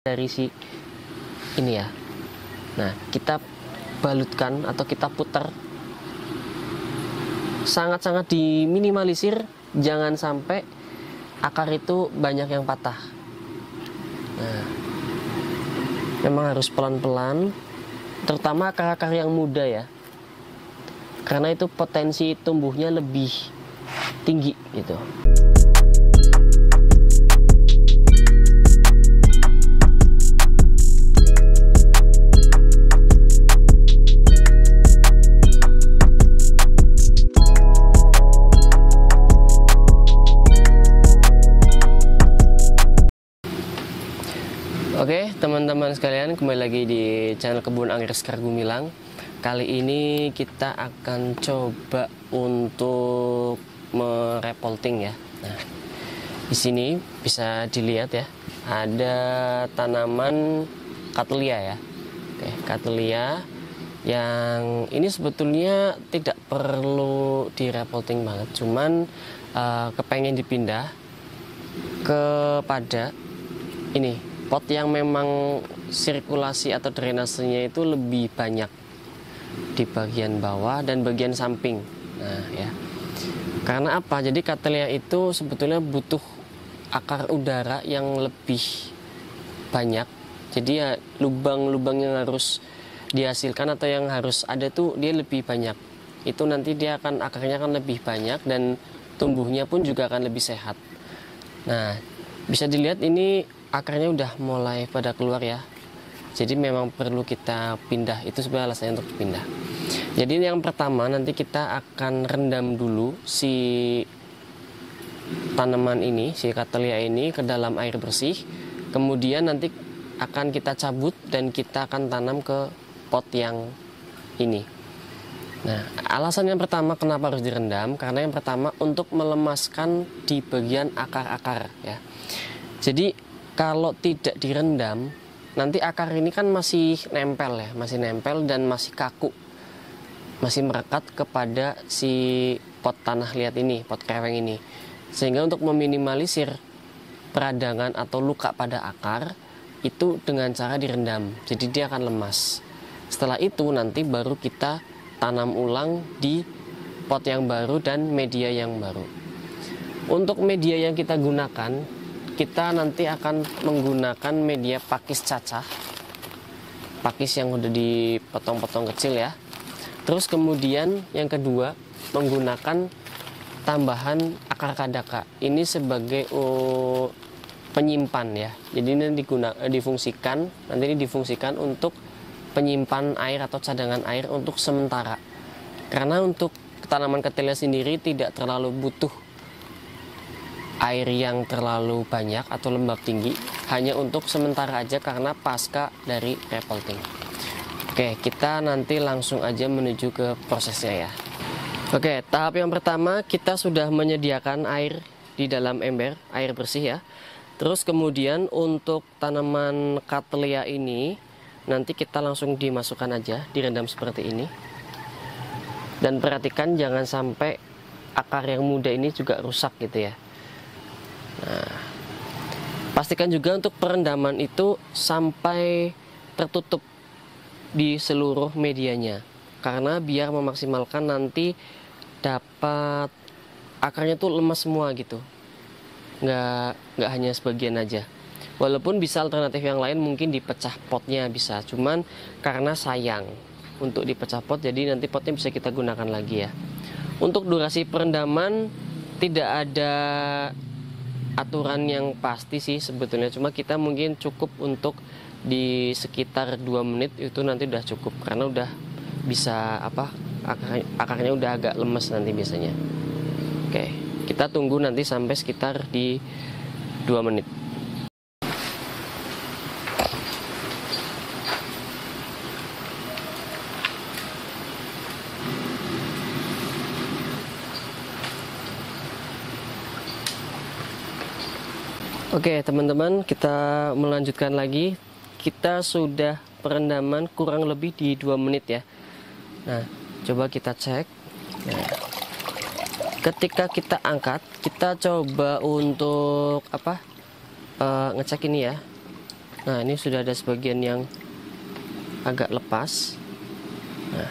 dari si ini ya. Nah, kita balutkan atau kita putar, sangat-sangat diminimalisir, jangan sampai akar itu banyak yang patah. Nah, memang harus pelan-pelan, terutama akar-akar yang muda ya, karena itu potensi tumbuhnya lebih tinggi gitu. Oke teman-teman sekalian, kembali lagi di channel Kebun Anggrek Sekar Gumilang. Kali ini kita akan coba untuk merepolting ya. Nah, di sini bisa dilihat ya, ada tanaman Cattleya ya. Oke, Cattleya yang ini sebetulnya tidak perlu direpolting banget, cuman kepengen dipindah kepada ini pot yang memang sirkulasi atau drainasenya itu lebih banyak di bagian bawah dan bagian samping. Nah ya, karena apa? Jadi Cattleya itu sebetulnya butuh akar udara yang lebih banyak. Jadi ya lubang-lubang yang harus dihasilkan atau yang harus ada tuh dia lebih banyak. Itu nanti dia akan akarnya akan lebih banyak dan tumbuhnya pun juga akan lebih sehat. Nah, bisa dilihat ini akarnya udah mulai pada keluar ya. Jadi memang perlu kita pindah, itu sebenarnya alasannya untuk pindah. Jadi yang pertama nanti kita akan rendam dulu si tanaman ini, si Cattleya ini ke dalam air bersih. Kemudian nanti akan kita cabut dan kita akan tanam ke pot yang ini. Nah, alasan yang pertama kenapa harus direndam, karena yang pertama untuk melemaskan di bagian akar-akar ya. Jadi kalau tidak direndam, nanti akar ini kan masih nempel ya, masih nempel dan masih kaku, masih merekat kepada si pot tanah liat ini, pot kreweng ini. Sehingga untuk meminimalisir peradangan atau luka pada akar, itu dengan cara direndam, jadi dia akan lemas. Setelah itu nanti baru kita tanam ulang di pot yang baru dan media yang baru. Untuk media yang kita gunakan, kita nanti akan menggunakan media pakis cacah, pakis yang udah dipotong-potong kecil ya. Terus kemudian yang kedua menggunakan tambahan akar kadaka, ini sebagai penyimpan ya. Jadi ini difungsikan untuk penyimpan air atau cadangan air untuk sementara. Karena untuk tanaman Cattleya sendiri tidak terlalu butuh air yang terlalu banyak atau lembab tinggi, hanya untuk sementara aja karena pasca dari repolting. Oke, kita nanti langsung aja menuju ke prosesnya ya. Oke, tahap yang pertama kita sudah menyediakan air di dalam ember, air bersih ya. Terus kemudian untuk tanaman Cattleya ini nanti kita langsung dimasukkan aja, direndam seperti ini. Dan perhatikan jangan sampai akar yang muda ini juga rusak gitu ya. Nah, pastikan juga untuk perendaman itu sampai tertutup di seluruh medianya, karena biar memaksimalkan nanti dapat akarnya tuh lemas semua gitu, nggak hanya sebagian aja. Walaupun bisa alternatif yang lain, mungkin dipecah potnya bisa, cuman karena sayang untuk dipecah pot, jadi nanti potnya bisa kita gunakan lagi ya. Untuk durasi perendaman tidak ada aturan yang pasti sih sebetulnya, cuma kita mungkin cukup untuk di sekitar 2 menit itu nanti udah cukup, karena udah bisa akarnya udah agak lemes nanti biasanya. Oke, kita tunggu nanti sampai sekitar di 2 menit. Oke teman-teman, kita melanjutkan lagi. Kita sudah perendaman kurang lebih di 2 menit ya. Nah, coba kita cek. Nah, ketika kita angkat, kita coba untuk ngecek ini ya. Nah, ini sudah ada sebagian yang agak lepas. Nah,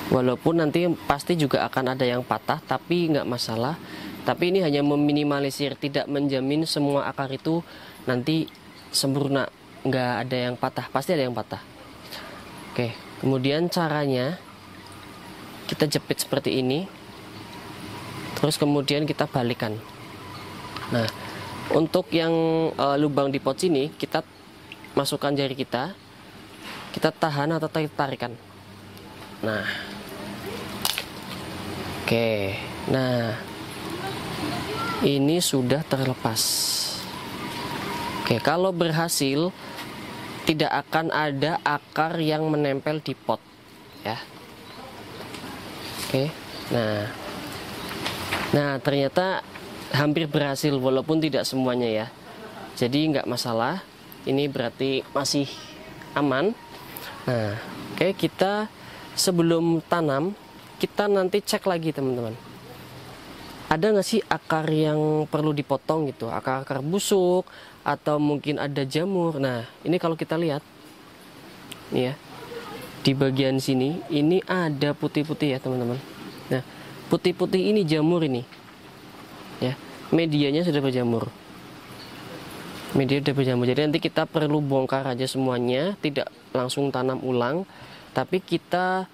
walaupun nanti pasti juga akan ada yang patah, tapi nggak masalah. Tapi ini hanya meminimalisir, tidak menjamin semua akar itu nanti sempurna, nggak ada yang patah, pasti ada yang patah. Oke, kemudian caranya kita jepit seperti ini, terus kemudian kita balikan. Nah, untuk yang lubang di pot sini, kita masukkan jari kita tahan atau tarikan. Nah, oke, nah ini sudah terlepas. Oke, kalau berhasil tidak akan ada akar yang menempel di pot, ya. Oke, nah ternyata hampir berhasil walaupun tidak semuanya ya. Jadi nggak masalah. Ini berarti masih aman. Nah, oke, kita sebelum tanam kita nanti cek lagi teman-teman. Ada nggak sih akar yang perlu dipotong gitu? Akar-akar busuk atau mungkin ada jamur. Nah, ini kalau kita lihat, nih ya, di bagian sini ini ada putih-putih ya teman-teman. Nah, putih-putih ini jamur ini, ya, medianya sudah berjamur. Media sudah berjamur. Jadi nanti kita perlu bongkar aja semuanya, tidak langsung tanam ulang, tapi kita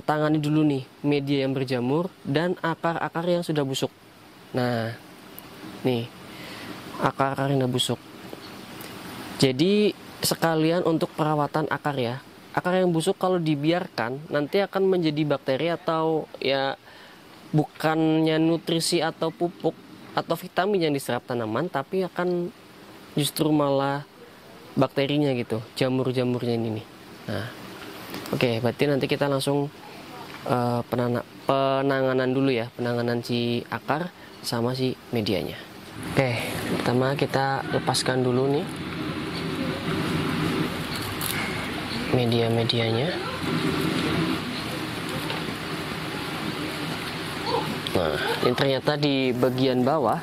tangani dulu nih media yang berjamur dan akar-akar yang sudah busuk. Nah, nih akar-akar yang sudah busuk. Jadi sekalian untuk perawatan akar ya. Akar yang busuk kalau dibiarkan nanti akan menjadi bakteri atau ya bukannya nutrisi atau pupuk atau vitamin yang diserap tanaman, tapi akan justru malah bakterinya gitu, jamur-jamurnya ini nih. Nah, oke, berarti nanti kita langsung penanganan dulu ya, penanganan si akar sama si medianya. Oke, pertama kita lepaskan dulu nih media-medianya. Nah, ini ternyata di bagian bawah,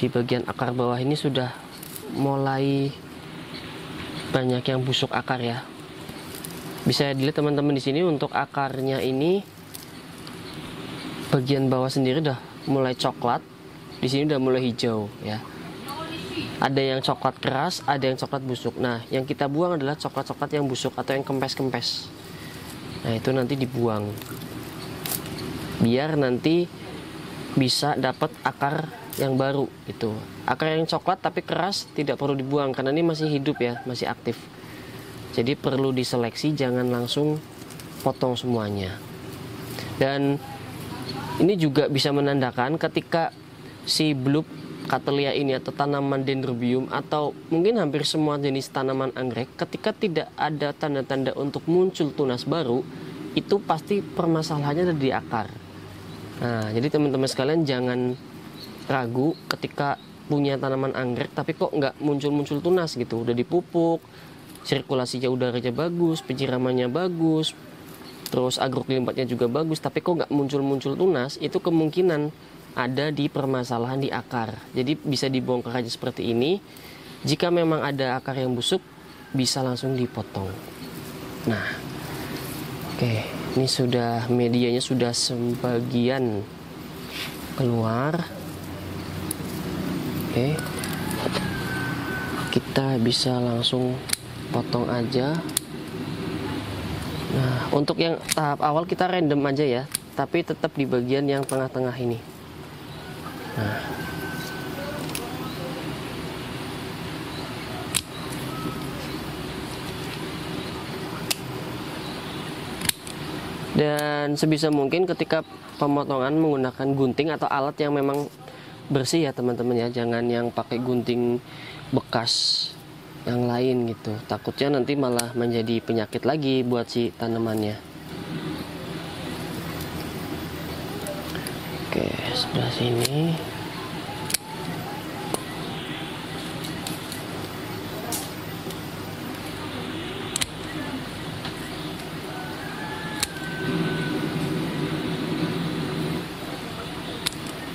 di bagian akar bawah ini sudah mulai banyak yang busuk akar ya. Bisa dilihat teman-teman di sini untuk akarnya ini bagian bawah sendiri udah mulai coklat, di sini udah mulai hijau ya. Ada yang coklat keras, ada yang coklat busuk. Nah, yang kita buang adalah coklat-coklat yang busuk atau yang kempes-kempes. Nah, itu nanti dibuang. Biar nanti bisa dapat akar yang baru itu. Akar yang coklat tapi keras tidak perlu dibuang karena ini masih hidup ya, masih aktif. Jadi perlu diseleksi, jangan langsung potong semuanya. Dan ini juga bisa menandakan ketika si blub Cattleya ini atau tanaman dendrobium atau mungkin hampir semua jenis tanaman anggrek, ketika tidak ada tanda-tanda untuk muncul tunas baru, itu pasti permasalahannya ada di akar. Nah, jadi teman-teman sekalian jangan ragu ketika punya tanaman anggrek tapi kok nggak muncul-muncul tunas gitu. Udah dipupuk, sirkulasinya udaranya bagus, penyiramannya bagus, terus agroklimatnya juga bagus, tapi kok nggak muncul-muncul tunas, itu kemungkinan ada di permasalahan di akar. Jadi bisa dibongkar aja seperti ini. Jika memang ada akar yang busuk, bisa langsung dipotong. Nah, oke, ini sudah medianya sudah sebagian keluar. Oke, kita bisa langsung potong aja. Nah, untuk yang tahap awal kita random aja ya, tapi tetap di bagian yang tengah-tengah ini. Nah, dan sebisa mungkin ketika pemotongan menggunakan gunting atau alat yang memang bersih ya teman-teman ya, jangan yang pakai gunting bekas yang lain gitu, takutnya nanti malah menjadi penyakit lagi buat si tanamannya. Oke, sebelah sini.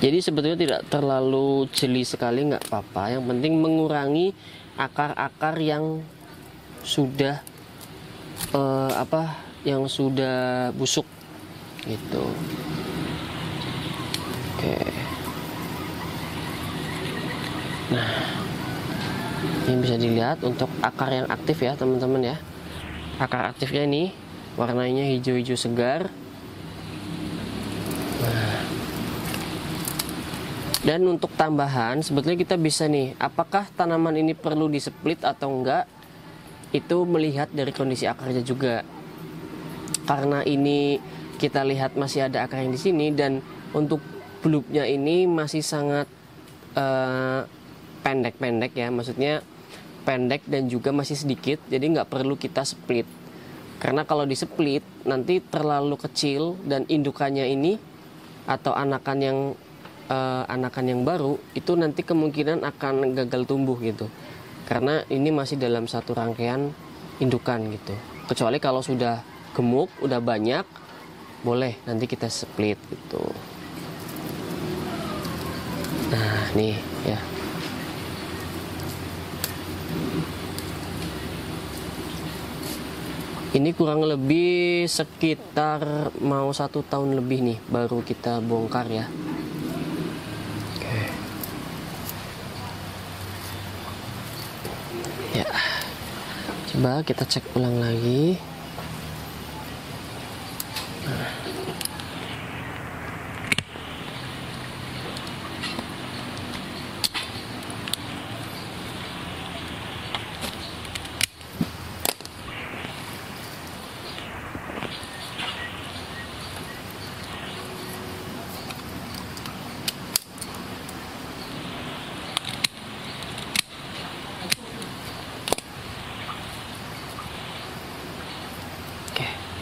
Jadi sebetulnya tidak terlalu jeli sekali, nggak apa-apa. Yang penting mengurangi akar-akar yang sudah yang sudah busuk gitu. Oke. Nah, ini bisa dilihat untuk akar yang aktif ya teman-teman ya. Akar aktifnya ini warnanya hijau-hijau segar. Nah, dan untuk tambahan sebetulnya kita bisa nih, apakah tanaman ini perlu di-split atau enggak, itu melihat dari kondisi akarnya juga. Karena ini kita lihat masih ada akar yang di sini, dan untuk bulbnya ini masih sangat pendek-pendek ya, maksudnya pendek dan juga masih sedikit, jadi nggak perlu kita split. Karena kalau di split nanti terlalu kecil dan indukannya ini atau anakan yang baru itu nanti kemungkinan akan gagal tumbuh gitu. Karena ini masih dalam satu rangkaian indukan gitu. Kecuali kalau sudah gemuk, udah banyak, boleh nanti kita split gitu. Nah, nih ya. Ini kurang lebih sekitar mau 1 tahun lebih nih baru kita bongkar ya. Oke. Ya. Coba kita cek ulang lagi.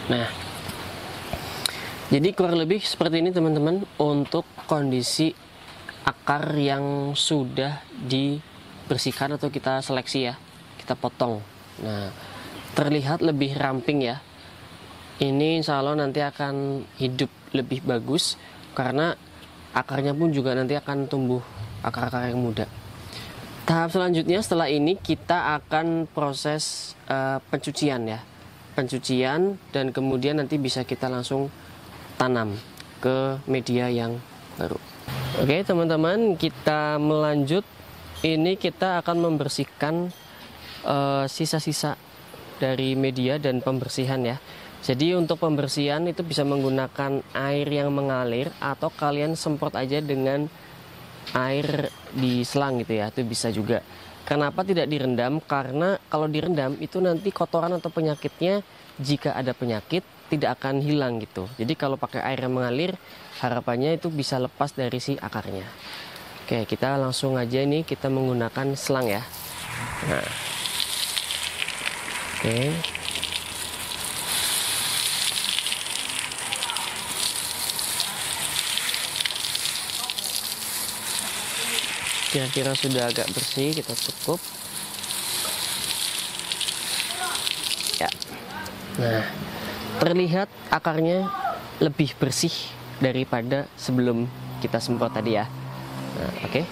Nah, jadi kurang lebih seperti ini teman-teman untuk kondisi akar yang sudah dibersihkan atau kita seleksi ya, kita potong. Nah, terlihat lebih ramping ya. Ini insya Allah nanti akan hidup lebih bagus karena akarnya pun juga nanti akan tumbuh akar-akar yang muda. Tahap selanjutnya setelah ini kita akan proses pencucian ya. Pencucian dan kemudian nanti bisa kita langsung tanam ke media yang baru. Oke teman-teman, kita melanjut. Ini kita akan membersihkan sisa-sisa dari media dan pembersihan ya. Jadi untuk pembersihan itu bisa menggunakan air yang mengalir atau kalian semprot aja dengan air di selang gitu ya, itu bisa juga. Kenapa tidak direndam? Karena kalau direndam itu nanti kotoran atau penyakitnya, jika ada penyakit tidak akan hilang gitu. Jadi kalau pakai air yang mengalir, harapannya itu bisa lepas dari si akarnya. Oke, kita langsung aja nih kita menggunakan selang ya. Nah. Oke. Kira-kira sudah agak bersih, kita cukup ya. Nah, terlihat akarnya lebih bersih daripada sebelum kita semprot tadi ya. Nah, oke,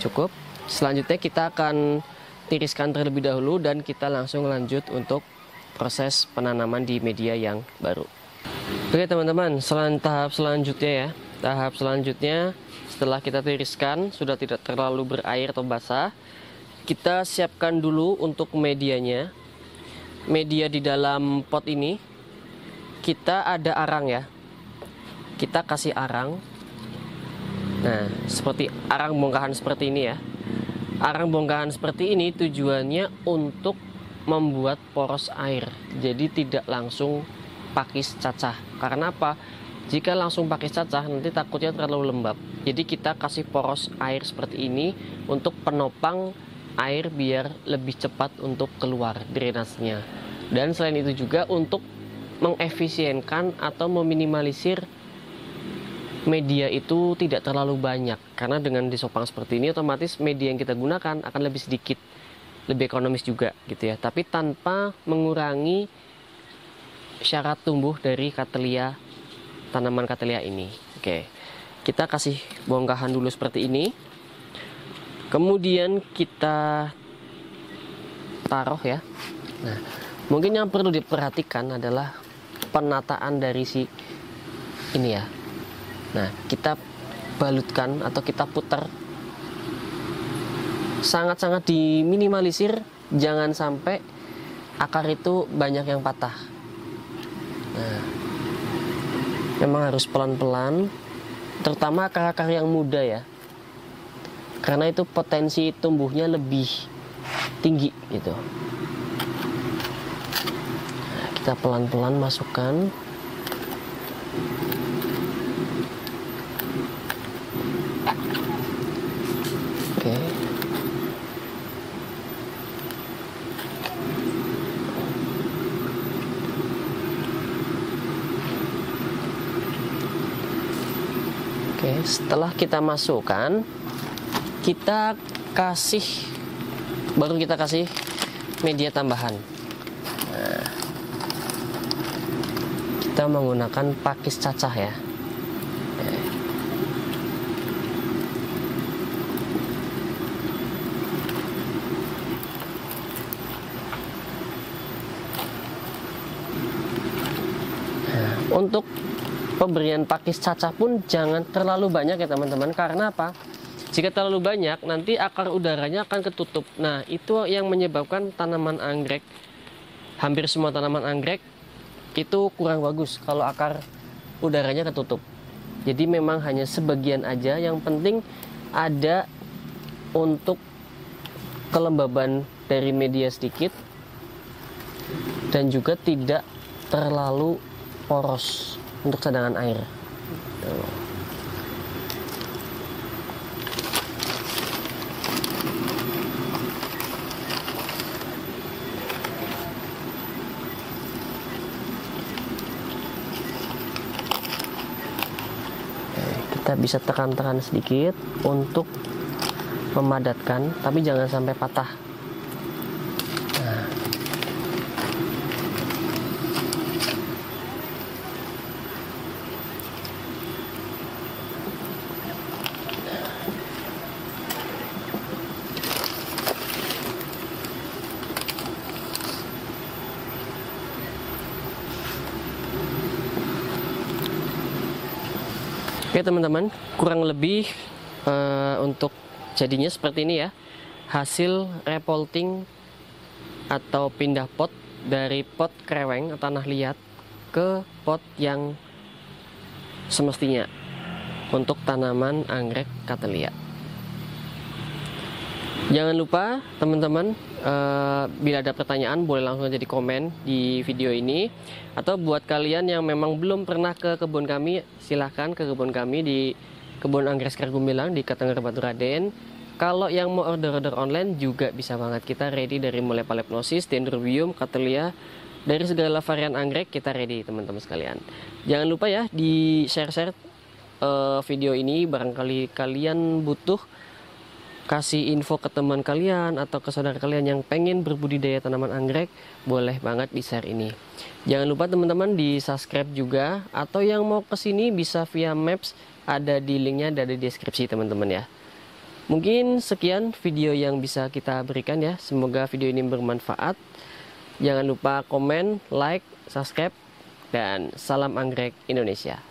cukup. Selanjutnya kita akan tiriskan terlebih dahulu dan kita langsung lanjut untuk proses penanaman di media yang baru. Oke teman-teman, tahap selanjutnya ya. Tahap selanjutnya setelah kita tiriskan, sudah tidak terlalu berair atau basah, kita siapkan dulu untuk medianya. Media di dalam pot ini, kita ada arang ya. Kita kasih arang. Nah, seperti arang bongkahan seperti ini ya. Arang bongkahan seperti ini tujuannya untuk membuat poros air. Jadi tidak langsung pakis cacah. Karena apa? Jika langsung pakis cacah nanti takutnya terlalu lembab. Jadi kita kasih poros air seperti ini untuk penopang air biar lebih cepat untuk keluar drainasenya. Dan selain itu juga untuk mengefisienkan atau meminimalisir media itu tidak terlalu banyak. Karena dengan disopang seperti ini otomatis media yang kita gunakan akan lebih sedikit, lebih ekonomis juga gitu ya. Tapi tanpa mengurangi syarat tumbuh dari Cattleya, tanaman Cattleya ini. Oke. kita kasih bongkahan dulu seperti ini. Kemudian kita taruh ya. Nah, mungkin yang perlu diperhatikan adalah penataan dari si ini ya. Nah, kita balutkan atau kita putar sangat-sangat diminimalisir, jangan sampai akar itu banyak yang patah. Nah, memang harus pelan-pelan, terutama akar-akar yang muda ya, karena itu potensi tumbuhnya lebih tinggi gitu. Nah, kita pelan-pelan masukkan. Oke. Oke, setelah kita masukkan, baru kita kasih media tambahan. Nah, kita menggunakan pakis cacah ya. Nah, untuk pemberian pakis cacah pun jangan terlalu banyak ya teman-teman, karena apa? Jika terlalu banyak nanti akar udaranya akan ketutup. Nah, itu yang menyebabkan tanaman anggrek, hampir semua tanaman anggrek itu kurang bagus kalau akar udaranya ketutup. Jadi memang hanya sebagian aja, yang penting ada untuk kelembaban dari media sedikit dan juga tidak terlalu poros untuk cadangan air. Kita bisa tekan-tekan sedikit untuk memadatkan, tapi jangan sampai patah. Nah. Oke teman-teman, kurang lebih untuk jadinya seperti ini ya, hasil repolting atau pindah pot dari pot kreweng atau tanah liat ke pot yang semestinya untuk tanaman anggrek Cattleya. Jangan lupa teman-teman, bila ada pertanyaan boleh langsung jadi komen di video ini, atau buat kalian yang memang belum pernah ke kebun kami, silahkan ke kebun kami di Kebun Anggrek Sekar Gumilang di Katengger Batu Raden. Kalau yang mau order-order online juga bisa banget, kita ready dari mulai Phalaenopsis, Dendrobium, Cattleya, dari segala varian anggrek kita ready teman-teman sekalian. Jangan lupa ya di share-share video ini, barangkali kalian butuh kasih info ke teman kalian atau ke saudara kalian yang pengen berbudidaya tanaman anggrek, boleh banget di share ini. Jangan lupa teman-teman di subscribe juga, atau yang mau kesini bisa via Maps, ada di linknya, ada di deskripsi teman-teman ya. Mungkin sekian video yang bisa kita berikan ya, semoga video ini bermanfaat. Jangan lupa komen, like, subscribe, dan salam anggrek Indonesia.